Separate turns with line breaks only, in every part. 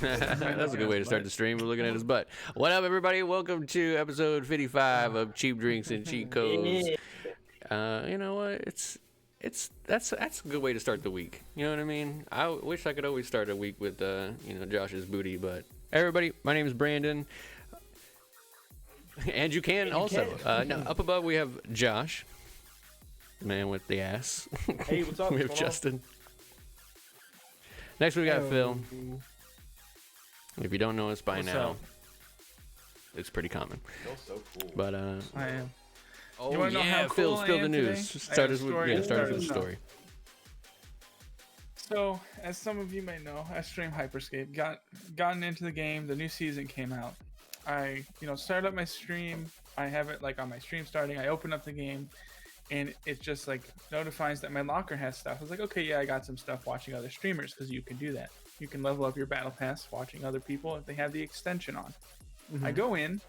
That's a good way to start the stream. We're looking at his butt. What up, everybody? Welcome to episode 55 of Cheap Drinks and Cheat Codes. You know what? That's a good way to start the week. You know what I mean? I wish I could always start a week with Josh's booty. But everybody, my name is Brandon, and you can also. No, up above we have Josh, the man with the ass.
Hey, what's up?
We have Justin. Next we got Phil. If you don't know us by now, it's pretty common.
Phil's so cool.
But
I am.
oh
You wanna know how
Phil,
cool I
spill the
am
news.
today?
Start us with the
Start.
story.
So, as some of you may know, I stream Hyperscape. Gotten into the game. The new season came out. I, started up my stream. I have it like on my stream starting. I open up the game, and it just like notifies that my locker has stuff. I was like, okay, yeah, I got some stuff watching other streamers because you can do that. You can level up your battle pass watching other people if they have the extension on. I go in,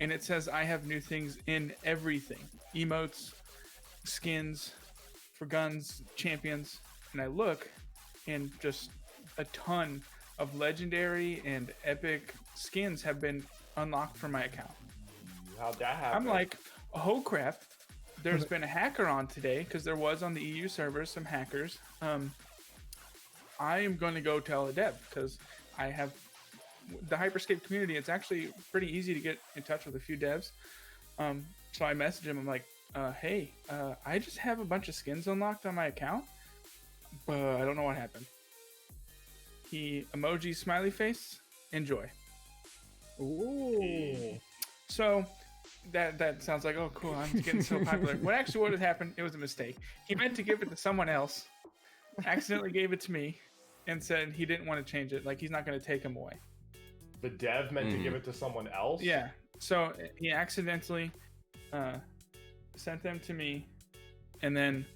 and it says I have new things in everything: emotes, skins for guns, champions. And I look, and just a ton of legendary and epic skins have been unlocked for my account.
How'd that happen?
I'm like, oh crap, there's been a hacker on today, because there was on the EU server some hackers. I am going to go tell a dev, because I have the Hyperscape community. It's actually pretty easy to get in touch with a few devs. So I message him. I'm like, hey, I just have a bunch of skins unlocked on my account, but I don't know what happened. He emoji smiley face, enjoy.
Ooh.
So that sounds like, oh cool, I'm getting so popular. What had happened, it was a mistake. He meant to give it to someone else, accidentally gave it to me, and said he didn't want to change it, like he's not going to take him away.
The dev meant to give it to someone else?
Yeah, so he accidentally sent them to me, and then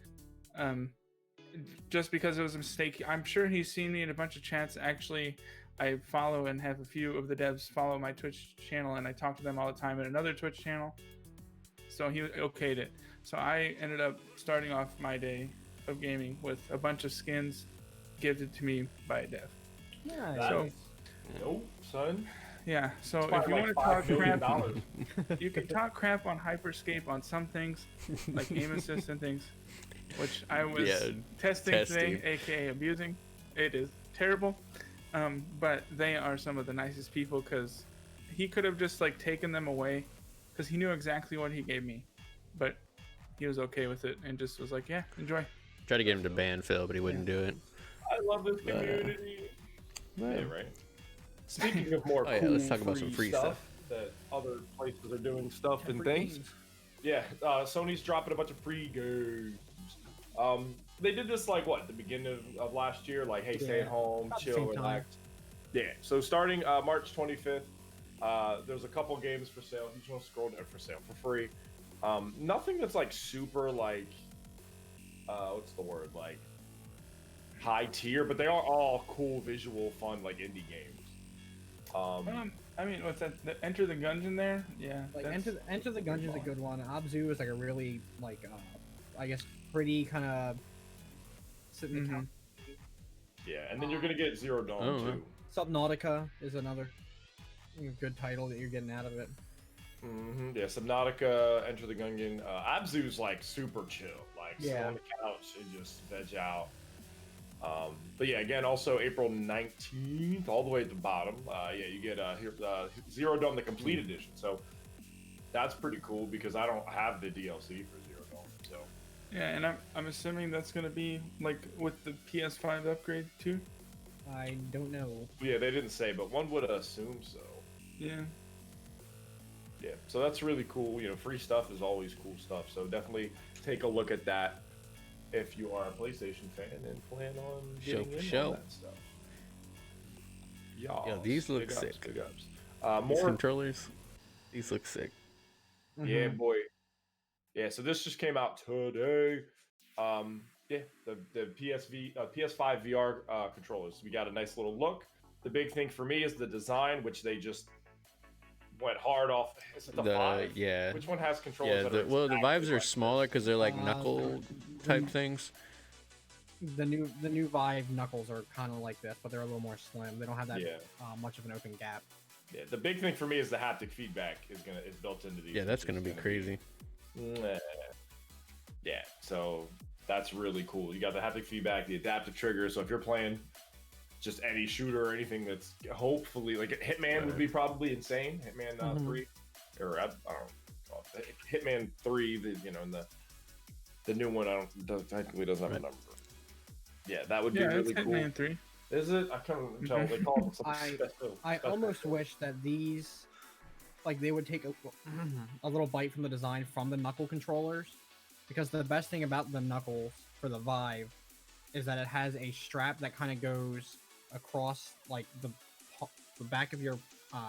just because it was a mistake, I'm sure he's seen me in a bunch of chats. Actually, I follow and have a few of the devs follow my Twitch channel, and I talk to them all the time at another Twitch channel. So he okayed it. So I ended up starting off my day of gaming with a bunch of skins gifted to me by a dev.
Nice.
So,
Nope, son.
yeah. So
It's
if you
like
want to talk
$5 million.
crap, you can talk crap on Hyperscape on some things, like aim assist and things, which I was testing today, aka abusing. It is terrible. But they are some of the nicest people, because he could have just like taken them away, because he knew exactly what he gave me, but he was okay with it and just was like, yeah, enjoy.
Tried to get him to ban Phil, but he wouldn't do it.
I love this community. Yeah, right. Speaking of more cool,
let's talk about some free stuff.
That other places are doing stuff and things. Yeah, Sony's dropping a bunch of free games. They did this like at the beginning of last year, like, hey, stay at home, chill, relax. Yeah. So starting March 25th, there's a couple games for sale. You just want to scroll down for sale for free. Nothing that's like super like what's the word, like high tier, but they are all cool, visual, fun, like indie games.
I mean, what's that? The Enter the Gungeon there? Yeah.
Like Enter the Gungeon's a good one. Abzu is like a really like I guess pretty kind of sitting the top.
Yeah, and then you're gonna get Zero Dawn too.
Subnautica is another good title that you're getting out of it.
Yeah, Subnautica, Enter the Gungeon. Abzu's like super chill, like sit on the couch and just veg out. But yeah, again, also April 19th, all the way at the bottom. You get Zero Dawn, the complete edition. So that's pretty cool, because I don't have the DLC for Zero Dawn. So
yeah, and I'm assuming that's gonna be like with the PS5 upgrade too.
I don't know.
Yeah, they didn't say, but one would assume so.
Yeah.
Yeah, so that's really cool. Free stuff is always cool stuff. So definitely take a look at that if you are a PlayStation fan and plan on getting in on that stuff.
Yeah, these look sick.
Big ups.
These controllers, these look sick.
Yeah, boy. Yeah, so this just came out today. The PS5 VR controllers. We got a nice little look. The big thing for me is the design, which they just went hard off. Is it the Vive?
Yeah.
Which one has controllers?
Yeah. The Vives are smaller because they're like knuckle type things.
the new Vive knuckles are kind of like this, but they're a little more slim. They don't have that much of an open gap.
Yeah, the big thing for me is the haptic feedback is built into these.
Yeah, that's gonna be crazy.
Yeah, so that's really cool. You got the haptic feedback, the adaptive trigger. So if you're playing just any shooter or anything that's hopefully like Hitman would be probably insane. Hitman 3, or I don't know, Hitman 3. And the new one technically doesn't have a number. Yeah, that would be really cool.
Hitman 3.
Is it? I can't tell. They call it something special.
I almost wish that these, like, they would take a little bite from the design from the knuckle controllers, because the best thing about the knuckles for the Vive is that it has a strap that kind of goes across like the back of your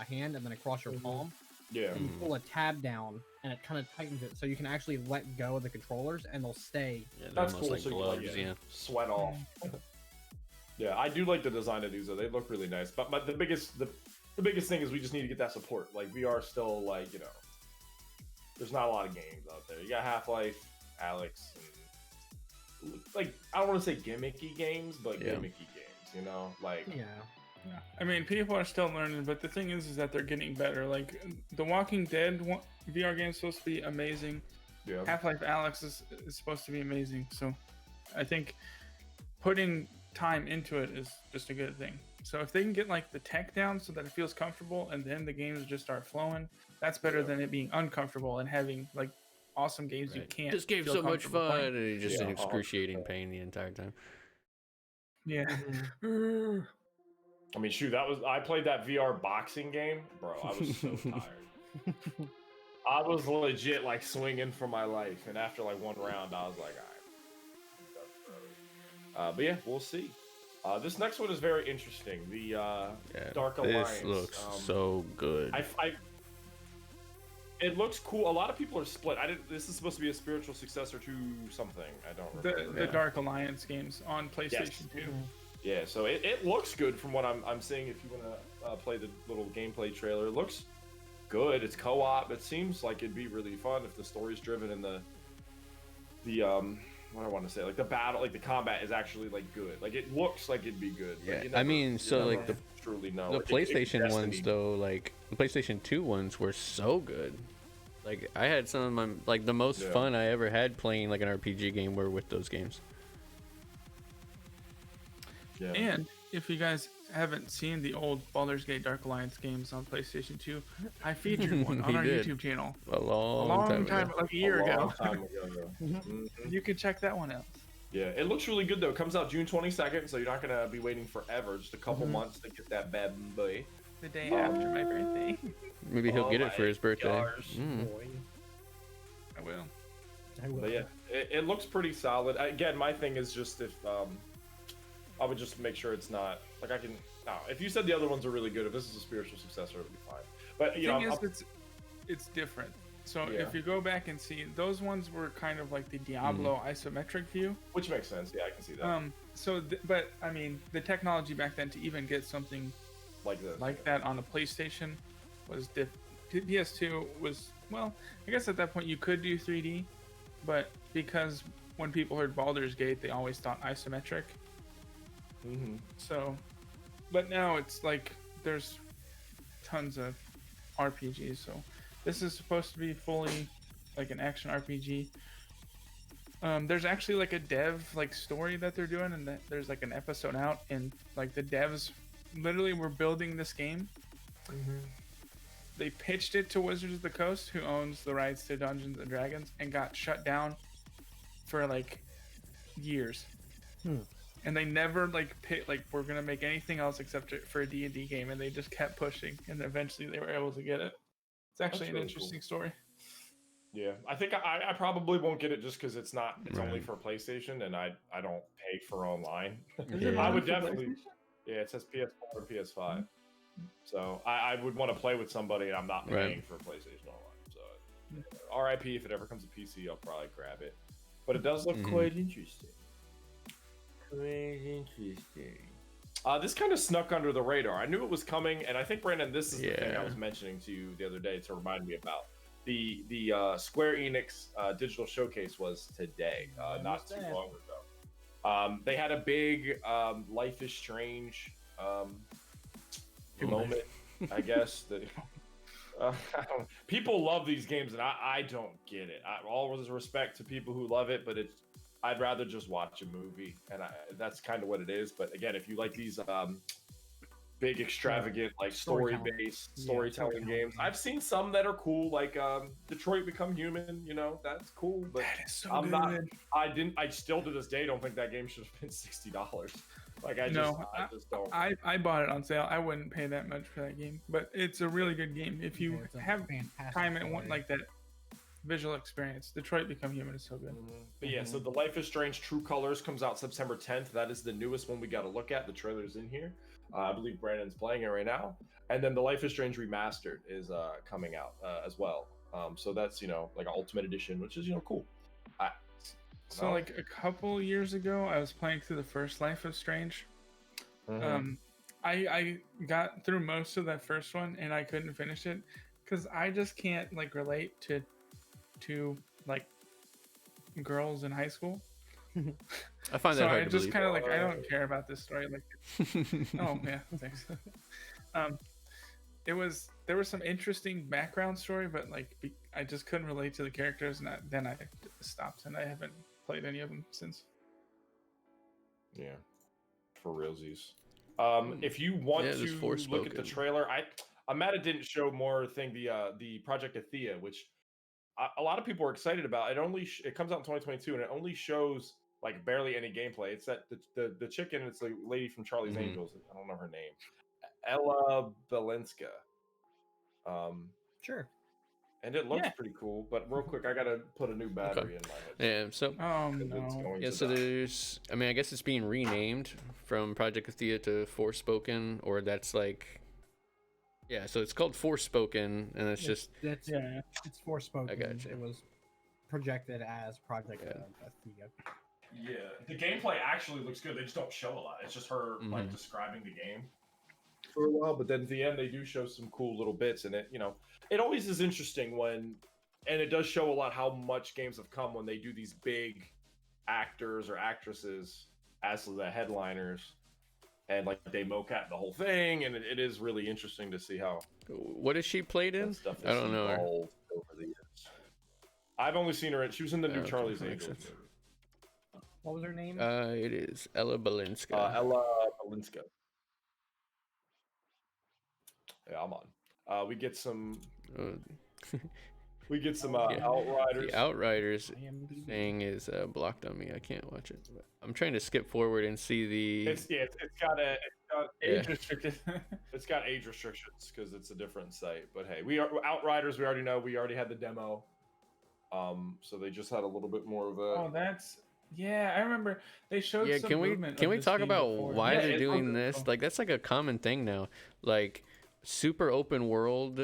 hand and then across your palm.
Yeah.
And you pull a tab down and it kind of tightens it, so you can actually let go of the controllers and they'll stay.
Yeah,
that's
almost
cool.
like
So
gloves,
you
yeah.
Sweat off. Yeah, I do like the design of these though. They look really nice. But the biggest thing is we just need to get that support. Like VR still, like, there's not a lot of games out there. You got Half-Life, Alex, and like, I don't want to say gimmicky games, but gimmicky games, like.
Yeah. I mean, people are still learning, but the thing is that they're getting better. Like, the Walking Dead VR game is supposed to be amazing.
Yeah.
Half-Life Alex is supposed to be amazing. So I think putting time into it is just a good thing. So if they can get like the tech down so that it feels comfortable and then the games just start flowing, that's better than it being uncomfortable and having like awesome games you can't.
This game's so much fun,
playing.
and you're just in excruciating pain the entire time.
Yeah.
I mean, shoot, I played that VR boxing game, bro. I was so tired. I was legit like swinging for my life, and after like one round, I was like, all right. But yeah, we'll see. This next one is very interesting. The Dark Alliance.
This looks so good.
It looks cool. A lot of people are split. This is supposed to be a spiritual successor to something. I don't remember.
The Dark Alliance games on PlayStation 2.
Yeah, so it looks good from what I'm seeing. If you want to play the little gameplay trailer, it looks good. It's co-op. It seems like it'd be really fun if the story's driven and the what I want to say, like the battle, like the combat is actually like good. Like it looks like it'd be good.
Yeah,
I mean,
so like the PlayStation ones
Destiny.
though, like the PlayStation 2 ones were so good. Like I had some of my like the most fun I ever had playing like an RPG game were with those games.
Yeah.
And if you guys haven't seen the old Baldur's Gate Dark Alliance games on PlayStation 2, I featured one on our YouTube channel
a long time ago.
like a year ago.
Mm-hmm.
You can check that one out.
Yeah, it looks really good though. It comes out June 22nd, so you're not gonna be waiting forever. Just a couple months to get that bad boy.
The day after my birthday.
Maybe he'll get it for his birthday.
I will.
But yeah, it looks pretty solid. Again, my thing is just if I would just make sure it's not like if you said the other ones are really good, if this is a spiritual successor, it'll be fine. But
the thing is, it's different. So if you go back and see, those ones were kind of like the Diablo isometric view,
which makes sense. Yeah, I can see that.
But I mean, the technology back then to even get something
like this,
like that on a PlayStation was PS2 was, well, I guess at that point you could do 3D, but because when people heard Baldur's Gate, they always thought isometric. So, but now it's like there's tons of RPGs. So this is supposed to be fully like an action RPG. There's actually like a dev like story that they're doing, and there's like an episode out, and like the devs literally were building this game. They pitched it to Wizards of the Coast, who owns the rights to Dungeons and Dragons, and got shut down for like years. And they never like we're gonna make anything else except for a D&D game, and they just kept pushing, and eventually they were able to get it. It's actually an interesting story.
Yeah, I think I probably won't get it just because it's only for PlayStation, and I don't pay for online. I would definitely. Yeah, it says PS4 or PS5. So I would want to play with somebody, and I'm not paying for PlayStation Online. So RIP, if it ever comes to PC, I'll probably grab it. But it does look quite interesting. This kind of snuck under the radar. I knew it was coming, and I think, Brandon, this is the thing I was mentioning to you the other day to remind me about. The Square Enix digital showcase was today, not too long ago. They had a big Life is Strange moment, I guess. People love these games, and I don't get it. All respect to people who love it, but I'd rather just watch a movie, and that's kind of what it is. But again, if you like these big, extravagant, like story-based storytelling games, I've seen some that are cool, like Detroit Become Human. You know, that's cool, but
That is so
I'm
good.
not. I still to this day don't think that game should have been $60. Like I just don't.
I bought it on sale. I wouldn't pay that much for that game, but it's a really good game. If you have time and want like that visual experience, Detroit Become Human is so good.
But yeah, so the Life is Strange True Colors comes out September 10th. That is the newest one we got to look at. The trailer's in here. I believe Brandon's playing it right now. And then the Life is Strange Remastered is coming out as well. So that's, like an Ultimate Edition, which is, cool.
So like a couple years ago, I was playing through the first Life is Strange. I got through most of that first one, and I couldn't finish it because I just can't like relate to like girls in high school.
I find that hard to believe.
So I just kind of like, I don't care about this story. Like, oh yeah, thanks. There was some interesting background story, but like I just couldn't relate to the characters, and then I stopped, and I haven't played any of them since.
Yeah, for realsies. If you want to look at the trailer, I'm mad it didn't show more thing. The Project Athea, which a lot of people are excited about. It comes out in 2022, and it only shows like barely any gameplay. It's that the chicken. It's the lady from Charlie's Angels. I don't know her name. Ella Balinska.
Sure.
And it looks pretty cool, but real quick, I gotta put a new battery in my head.
Yeah, so so there's, I guess it's being renamed from Project Athea to Forspoken, or that's like, so it's called Forspoken, and it's
it's Forspoken.
I gotcha.
It was projected as Project Athea.
Yeah, the gameplay actually looks good. They just don't show a lot. It's just her like describing the game for a while, but then at the end they do show some cool little bits, and it always is interesting when, and it does show a lot how much games have come when they do these big actors or actresses as the headliners, and like they mocap the whole thing, and it is really interesting to see how.
What has she played in? I don't know her.
Over the years. I've only seen her. She was in the new Charlie's Angels movie.
What was her name?
It is Ella Balinska.
Ella Balinska. Yeah, I'm on. We get some. Outriders.
The Outriders thing is blocked on me. I can't watch it. But I'm trying to skip forward and see the.
It's got age restricted. It's got age restrictions because it's a different site. But hey, Outriders. We already know. We already had the demo. So they just had a little bit more of a.
Oh, I remember they showed. Some
can we talk about why they're doing this? Like that's like a common thing now. Like super open world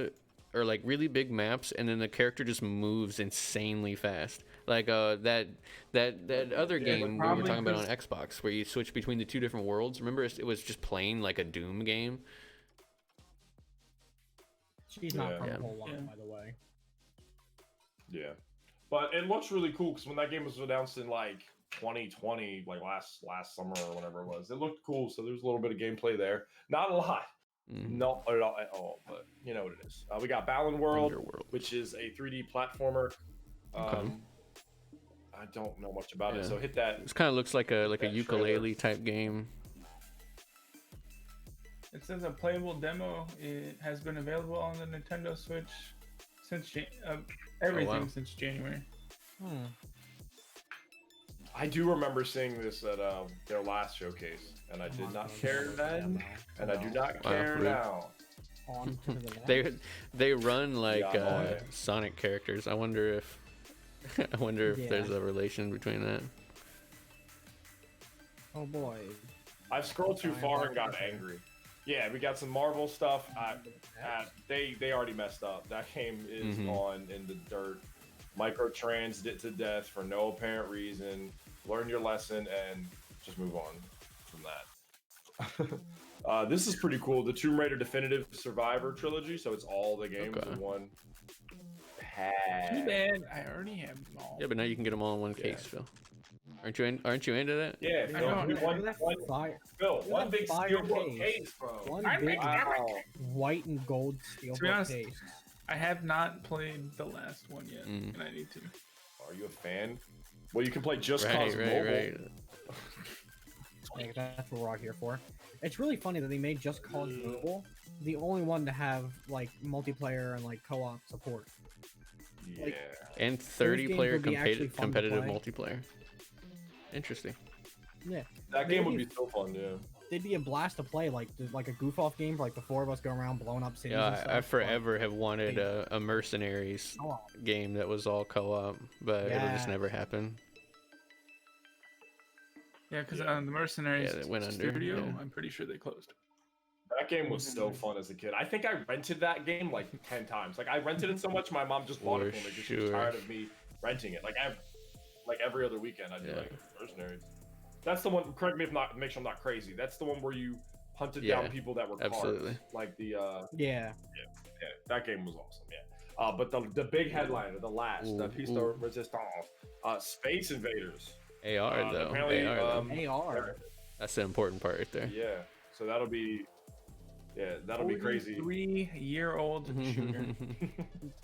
or like really big maps, and then the character just moves insanely fast. Like that other game we were talking about on Xbox where you switch between the two different worlds. Remember, it was just playing like a Doom game.
She's not from a whole lot, by the way.
Yeah, but it looks really cool because when that game was announced in like 2020, like last summer or whatever it was, it looked cool. So there's a little bit of gameplay there. Not a lot. Not a lot at all, but you know what it is. We got Balan World, which is a 3D platformer. I don't know much about it, so hit that.
This kind of looks like a ukulele type game.
It says a playable demo has been available on the Nintendo Switch since since January.
I do remember seeing this at their last showcase, and I did not care then, and I do not care now.
They run like Sonic characters. I wonder if there's a relation between that.
Oh boy!
I've scrolled too far and got angry. Yeah, we got some Marvel stuff. They already messed up. That game is gone in the dirt. Microtransed it to death for no apparent reason. Learn your lesson and just move on from that. This is pretty cool. The Tomb Raider Definitive Survivor trilogy. So it's all the games in one pack.
Too bad. I already have them all.
Yeah, but now you can get them all in one case, Phil. Aren't you into that?
Yeah,
I
Phil,
know.
dude, one big
fire
steelbook
case.
case, bro.
One
I'm
big
Wow.
white and gold
To be
steelbook
honest,
case.
I have not played the last one yet, and I need to.
Are you a fan? Well, you can play Just
Right,
Cause Mobile.
right.
Yeah, that's what we're all here for. It's really funny that they made Just Cause Mobile the only one to have like multiplayer and like co-op support.
Yeah.
Like,
And
games
30-player
would be actually fun to
competitive
play.
multiplayer. Interesting.
Yeah,
That game would
maybe-
be so fun, yeah.
they'd be a blast to play, like a goof off game for like the four of us going around blowing up cities. and
Yeah,
stuff,
I
but
forever have wanted a mercenaries
co-op.
game that was all co-op, but it'll just
Yes.
never happen.
Yeah, because
Yeah.
the Mercenaries
Yeah, that went under,
studio,
yeah.
I'm pretty sure they closed.
That game was so fun as a kid. I think I rented that game like 10 times. Like I rented it so much, my mom just bought it
For
for me because she was
sure.
tired of me renting it. Like every other weekend, I'd be
Yeah.
like Mercenaries. That's the one. Correct me if not. Make sure I'm not crazy. That's the one where you hunted
Yeah,
down people that were
absolutely.
cars. Like the
Yeah,
yeah, that game was awesome. Yeah. But the big headliner, the last, the piece de resistance, Space Invaders.
AR though.
apparently,
AR though.
AR.
That's the important part right there.
Yeah. So that'll be crazy.
3-year-old shooter.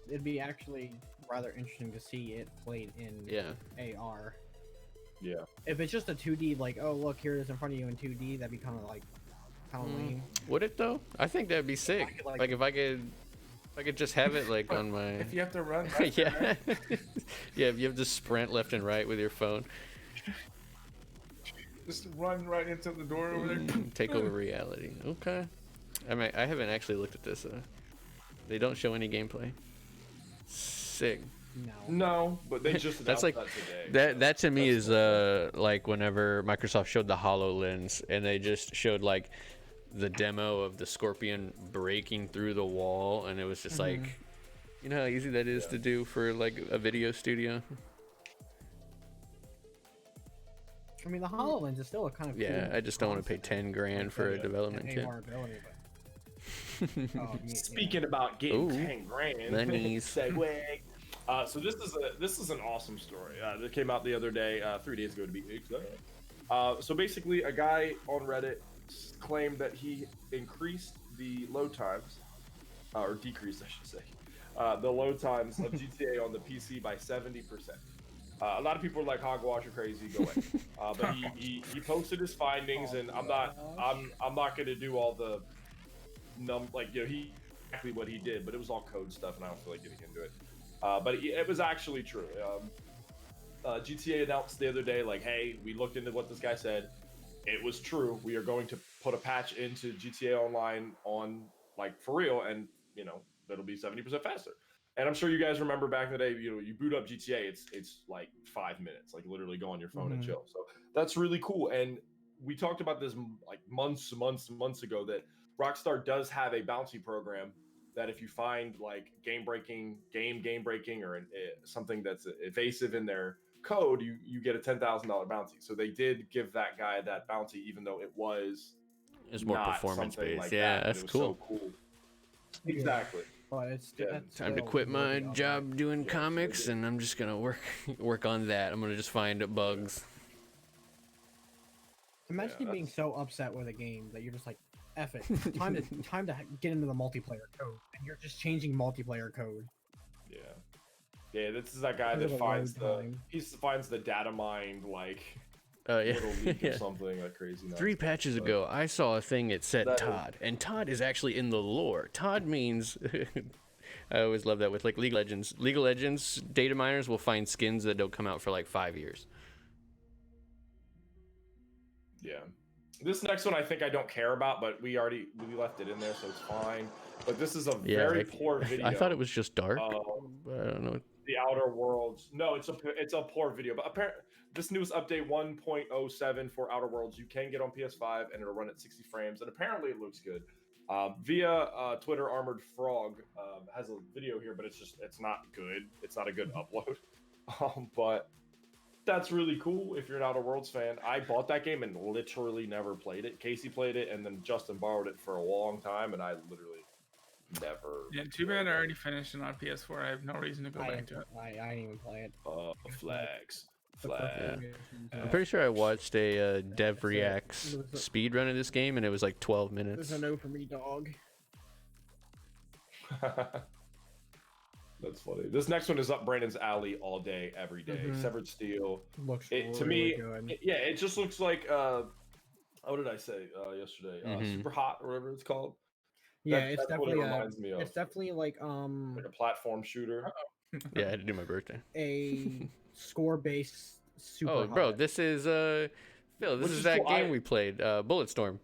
It'd be actually rather interesting to see it played in
Yeah.
AR.
Yeah.
If it's just a 2D, like, oh look, here it is in front of you in 2D, that'd be kind of lame.
Would it though? I think that'd be sick.
could, like-
Like if I could just have it like on my
If you have to run,
yeah. Yeah, if you have to sprint left and right with your phone.
just run right into the door over there.
Take over reality. Okay. I mean, I haven't actually looked at this. They don't show any gameplay. Sick.
No.
No, but they just
That's
announced
like
that today.
that to me is like whenever Microsoft showed the HoloLens and they just showed like the demo of the Scorpion breaking through the wall, and it was just like, you know how easy that is to do for like a video studio.
I mean, the HoloLens is still a kind of
Yeah,
cool
I just don't want to pay
concept,
10 grand for a development
and
kit.
AR ability, but... Oh,
Speaking about getting
Ooh.
10 grand,
Monies.
segue. So this is an awesome story that came out the other day, 3 days ago to be exact. So basically, a guy on Reddit claimed that he increased the load times, or decreased, I should say, the load times of GTA on the PC by 70%. A lot of people are like, hogwash, you're crazy, go away. But he posted his findings, and I'm not going to do all the he exactly what he did, but it was all code stuff, and I don't feel like getting into it. But it was actually true. GTA announced the other day, like, hey, we looked into what this guy said. It was true. We are going to put a patch into GTA Online on, like, for real, and, it'll be 70% faster. And I'm sure you guys remember back in the day, you boot up GTA, it's like 5 minutes, like literally go on your phone and chill. So that's really cool. And we talked about this like months ago that Rockstar does have a bounty program that if you find like game breaking or something that's evasive in their code, you get a $10,000 bounty. So they did give that guy that bounty, even though it was
more
not
performance
something
based.
like
Yeah,
that,
that's
it was
cool.
So cool. Exactly.
But it's
Yeah.
that's
Time to
still
quit my
working on
job doing
Yeah,
comics,
so
and I'm just gonna work on that. I'm gonna just find bugs.
that. Imagine
Yeah,
you being
that's-
so upset with a game that you're just like, F it. Time to get into the multiplayer code, and you're just changing multiplayer code.
Yeah, this is that guy
Because
that
of the
finds
load time.
he finds the data mined like
Yeah.
little leak or
Yeah.
something like crazy.
3 patches ago, I saw a thing that said
That is-
Todd, and Todd is actually in the lore. Todd means. I always love that with like League of Legends. League of Legends data miners will find skins that don't come out for like 5 years.
Yeah. This next one I think I don't care about, but we left it in there, so it's fine. But this is a very poor video.
I thought it was just dark,
of
but I don't know.
the Outer Worlds. No, it's a poor video. But apparently, this newest update 1.07 for Outer Worlds, you can get on PS5 and it'll run at 60 frames, and apparently it looks good. Via Twitter, Armored Frog has a video here, but it's not good. It's not a good upload. But that's really cool if you're an Outer Worlds fan. I bought that game and literally never played it. Casey played it, and then Justin borrowed it for a long time, and I literally never.
Yeah, too bad I already finished it on PS4. I have no reason to go back to it.
I didn't even play it.
Flags. Flat.
I'm pretty sure I watched a Dev Reacts speed run of this game, and it was like 12 minutes.
There's a no for me, dog.
That's funny. This next one is up Brandon's alley all day, every day. Severed Steel.
Looks
to me, good. It just looks like what did I say yesterday? Super Hot or whatever it's called.
Yeah, it's definitely
what it reminds me of.
It's definitely like
a platform shooter.
Yeah, I had to do my birthday.
A score-based super.
Oh, bro, this is Phil. This is that
cool.
game we played, Bulletstorm.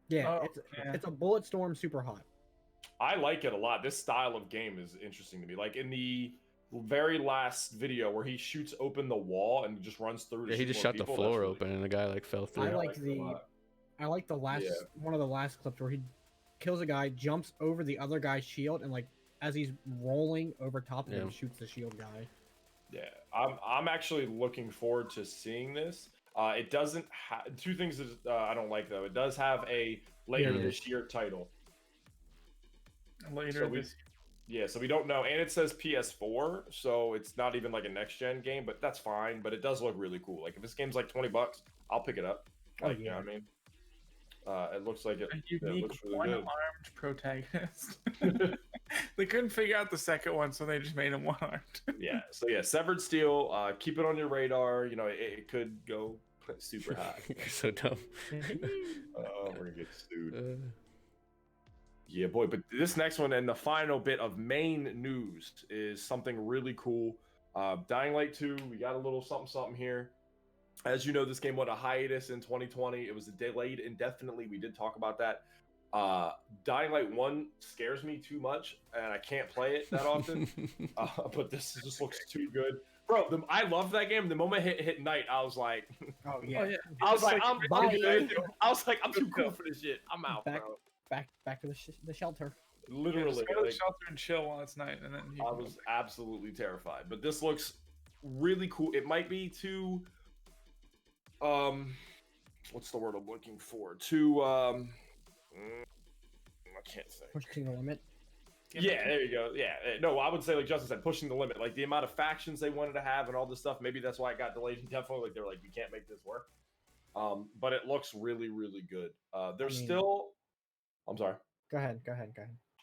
Yeah, it's a Bulletstorm super hot.
I like it a lot. This style of game is interesting to me. Like in the very last video where he shoots open the wall and just runs through.
Yeah, he just shot the floor open and the guy like fell through.
I like the last one of the last clips where he kills a guy, jumps over the other guy's shield, and like as he's rolling over top of him, shoots the shield guy.
Yeah, I'm actually looking forward to seeing this. It doesn't have two things that I don't like though. It does have a later this year title. So we don't know, and it says PS4, so it's not even like a next gen game, but that's fine. But it does look really cool. Like if this game's like $20, I'll pick it up. Like, you know what I mean? It looks like it looks really good.
One-armed protagonist. They couldn't figure out the second one, so they just made him one-armed.
So Severed Steel. Keep it on your radar. You know, it could go super high.
You're so dumb.
Oh, we're gonna get sued. Yeah, boy. But this next one and the final bit of main news is something really cool. Dying Light 2. We got a little something here. As you know, this game went a hiatus in 2020. It was delayed indefinitely. We did talk about that. Dying Light 1 scares me too much, and I can't play it that often. But this just looks too good. Bro, I love that game. The moment it hit night, I was like...
Oh, yeah.
I was like, I'm good. I was like, I'm too cool for this shit. I'm out, bro.
Back to the shelter.
Literally.
Just go to the shelter and chill while it's night. And then
I was absolutely terrified. But this looks really cool. It might be too... what's the word I'm looking for? I can't say.
Pushing the limit.
Yeah, there you go. Yeah, no, I would say like Justin said, pushing the limit. Like the amount of factions they wanted to have and all this stuff. Maybe that's why it got delayed. Definitely, like they're like, we can't make this work. But it looks really, really good. Still. I'm sorry.
Go ahead.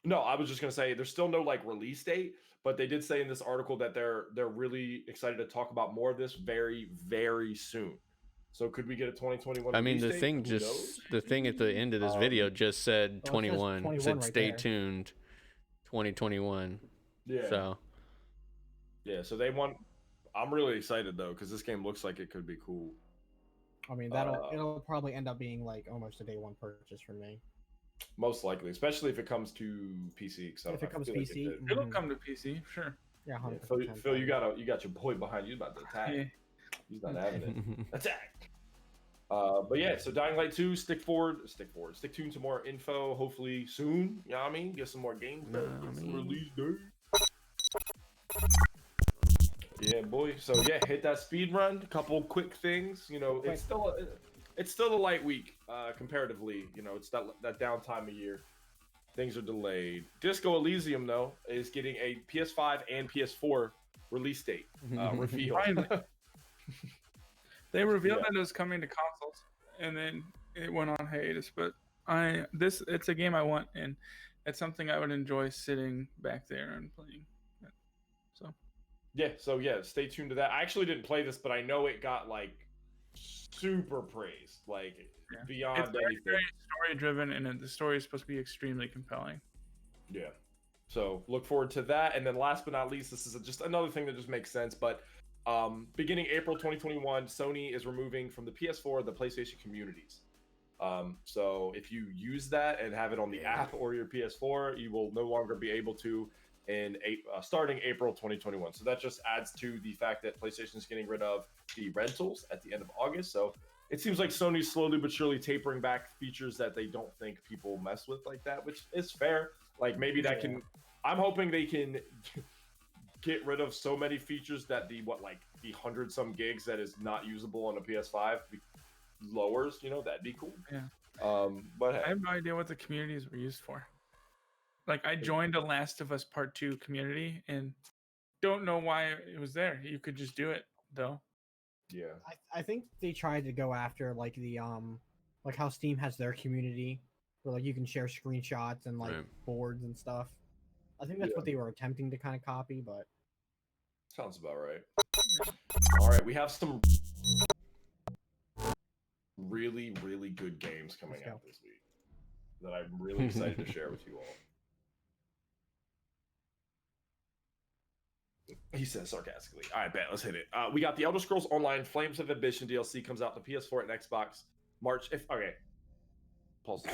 No, I was just gonna say there's still no like release date, but they did say in this article that they're really excited to talk about more of this very, very soon. So could we get a 2021?
I mean, the thing at the end of this video just said 21. It said stay tuned, 2021.
Yeah.
So.
Yeah. So they want. I'm really excited though because this game looks like it could be cool.
I mean, it'll probably end up being like almost a day one purchase for me.
Most likely, especially if it comes to PC. So
if it comes to PC,
it'll come to PC, sure.
Yeah,
100%. Phil, you got your boy behind you about to attack. Yeah. He's not having it. Attack. But yeah, so Dying Light 2, stick tuned to more info, hopefully soon. You know what I mean? Get some more games. Release date. Yeah, boy. So yeah, hit that speed run. A couple quick things. You know, it's still a light week comparatively. You know, it's that downtime of year. Things are delayed. Disco Elysium though is getting a PS5 and PS4 release date reveal.
They revealed that it was coming to consoles, and then it went on hiatus. But it's a game I want, and it's something I would enjoy sitting back there and playing.
So stay tuned to that. I actually didn't play this, but I know it got like super praised, like beyond
it's
anything.
Very story driven, and the story is supposed to be extremely compelling.
Yeah. So look forward to that. And then last but not least, this is just another thing that just makes sense, but. Beginning April 2021, Sony is removing from the PS4 the PlayStation communities. So if you use that and have it on the app or your PS4, you will no longer be able to starting April 2021. So that just adds to the fact that PlayStation is getting rid of the rentals at the end of August. So it seems like Sony's slowly but surely tapering back features that they don't think people mess with like that, which is fair. Like maybe that can. I'm hoping they can. Get rid of so many features that the 100 some gigs that is not usable on a PS5 lowers, you know, that'd be cool.
Yeah.
But
I have no idea what the communities were used for. Like I joined a Last of Us Part 2 community, and don't know why it was there. You could just do it though.
Yeah.
I think they tried to go after like the like how Steam has their community where like you can share screenshots and like
Right.
boards and stuff. I think that's
Yeah.
what they were attempting to kind of copy, but
Sounds about right. All right, we have some really, really good games coming
Let's go.
out this week that I'm really excited to share with you all. He says sarcastically. All right, bet. Let's hit it. We got the Elder Scrolls Online Flames of Ambition DLC comes out to PS4 and Xbox March. Okay. Pulse.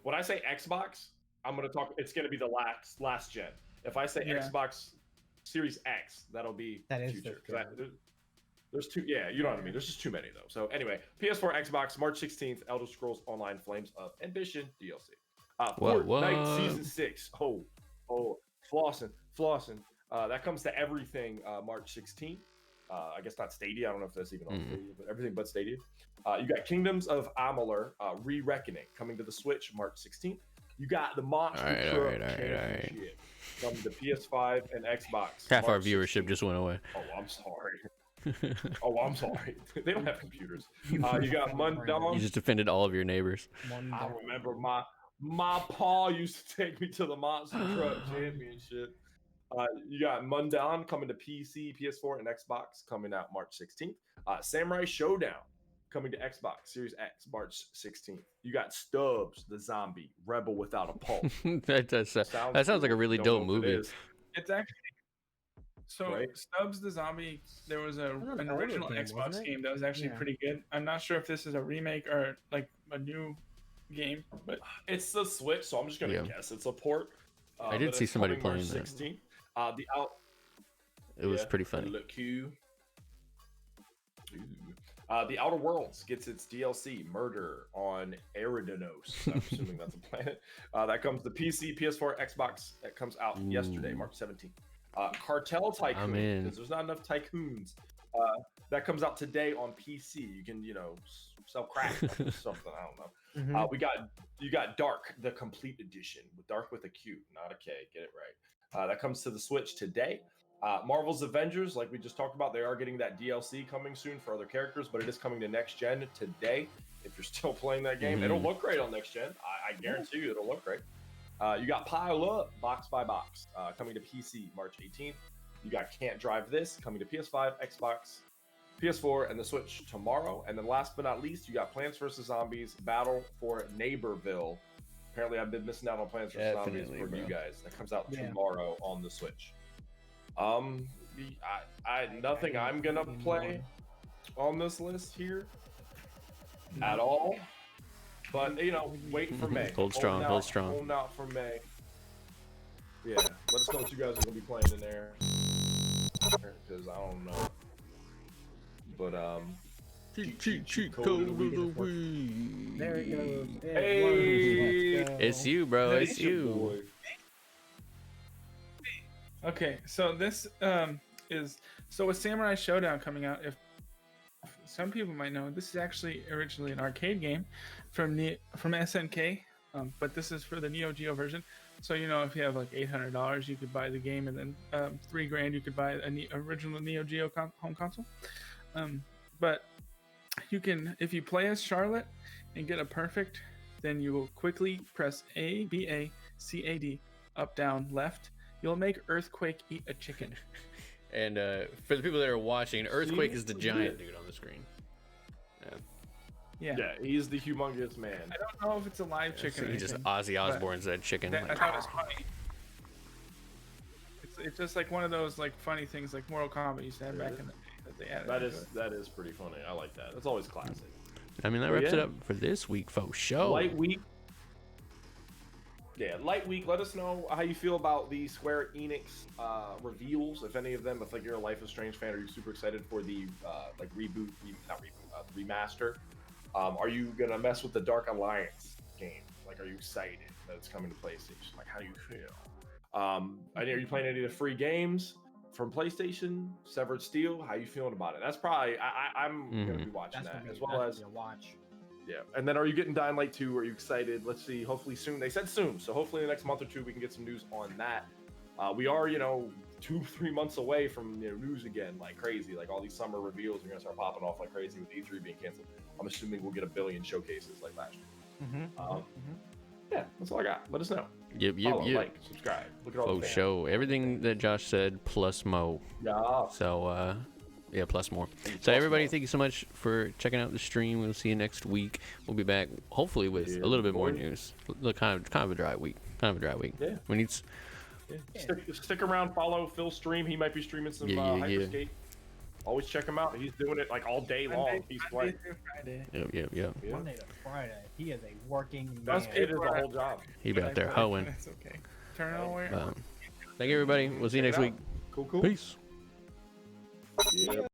When I say Xbox, I'm gonna talk. It's gonna be the last gen. If I say Xbox Series X, that'll be
that is
future. There's two. Yeah, you know what I mean. There's just too many though. So anyway, PS4, Xbox, March 16th. Elder Scrolls Online Flames of Ambition DLC. Fortnite Season 6. Oh, flossing. That comes to everything March 16th. I guess not Stadia. I don't know if that's even on Stadia, but everything but Stadia. You got Kingdoms of Amalur Re-Reckoning coming to the Switch March 16th. You got the Monster Truck Championship coming to PS5 and Xbox.
Half our
March
viewership
16th.
just went away.
Oh, I'm sorry. They don't have computers. You got Mundawn.
You just offended all of your neighbors.
I remember my pa used to take me to the Monster Truck Championship. You got Mundawn coming to PC, PS4, and Xbox coming out March 16th. Samurai Showdown coming to Xbox Series X March 16th. You got Stubbs the Zombie Rebel Without a Pulse.
That sounds like a really dope movie.
It's actually Stubbs the Zombie. There was an original Xbox game that was actually pretty good. I'm not sure if this is a remake or like a new game, but
it's the Switch, so I'm just gonna guess it's a port.
I did see somebody playing
March
that.
16th.
It was pretty funny.
The Outer Worlds gets its DLC, Murder on Eridanos. I'm assuming that's a planet. That comes to PC, PS4, Xbox. That comes out yesterday, March 17th. Cartel Tycoon, because there's not enough tycoons. That comes out today on PC. You can, sell crack or something. I don't know. You got Dark, the Complete Edition, with Dark with a Q, not a K. Get it right. That comes to the Switch today. Marvel's Avengers, like we just talked about, they are getting that DLC coming soon for other characters, but it is coming to next gen today. If you're still playing that game, it'll look great on next gen. I guarantee you it'll look great. You got Pile Up, box by box, coming to PC March 18th. You got Can't Drive This, coming to PS5, Xbox, PS4, and the Switch tomorrow. And then last but not least, you got Plants vs. Zombies Battle for Neighborville. Apparently, I've been missing out on Plants vs. Zombies for you guys. That comes out tomorrow on the Switch. Nothing I'm gonna play on this list here at all. But wait for May.
Hold strong.
Holding out for May. Yeah, let us know what you guys are gonna be playing in there, because I don't know. But cheat code of the week.
There it goes.
Hey,
it's you, bro. It's you.
Okay, so this is with Samurai Showdown coming out. If some people might know, this is actually originally an arcade game from SNK, but this is for the Neo Geo version. So if you have like $800, you could buy the game, and then $3,000 you could buy an original Neo Geo home console. But you can, if you play as Charlotte and get a perfect, then you will quickly press A, B, A, C, A, D, up, down, left. You'll make Earthquake eat a chicken.
And for the people that are watching, Earthquake is the giant dude on the screen.
Yeah,
he's the humongous man.
I don't know if it's a live chicken.
So he just Ozzy Osbourne's that chicken.
I thought it was funny. It's just like one of those like funny things like Mortal Kombat used to have back in the day that they added.
That is pretty funny. I like that. It's always classic.
I mean, that wraps it up for this week, folks.
Light week. Yeah, light week. Let us know how you feel about the Square Enix reveals, if any of them. If you're a Life is Strange fan, are you super excited for the remaster? Are you gonna mess with the Dark Alliance game? Are you excited that it's coming to PlayStation? How do you feel? Are you playing any of the free games from PlayStation? Severed Steel. How you feeling about it? That's probably I'm gonna be watching that as well as
watch.
Yeah, and then are you getting Dying Light 2? Are you excited? Let's see. Hopefully soon. They said soon, so hopefully in the next month or two we can get some news on that. We are, 2 2-3 months away from news again, like crazy. Like all these summer reveals are gonna start popping off like crazy with E3 being canceled. I'm assuming we'll get a billion showcases like last year. Yeah, that's all I got. Let us know.
Yep.
Follow, like, subscribe. Look at all the fans.
Show everything that Josh said plus mo.
Yeah.
So yeah, plus more. So everybody, thank you so much for checking out the stream. We'll see you next week. We'll be back hopefully with a little bit more news. Look, kind of a dry week. Yeah. We need.
Stick around. Follow Phil's stream. He might be streaming some Hyperscape. Always check him out. He's doing it like all day long. He's playing.
Yep.
Monday to Friday. He is a working man.
That's it. Is the whole job.
He be out there hoeing.
That's okay. Turn it away.
Thank you, everybody. We'll see you next week.
Cool.
Peace.
Yeah.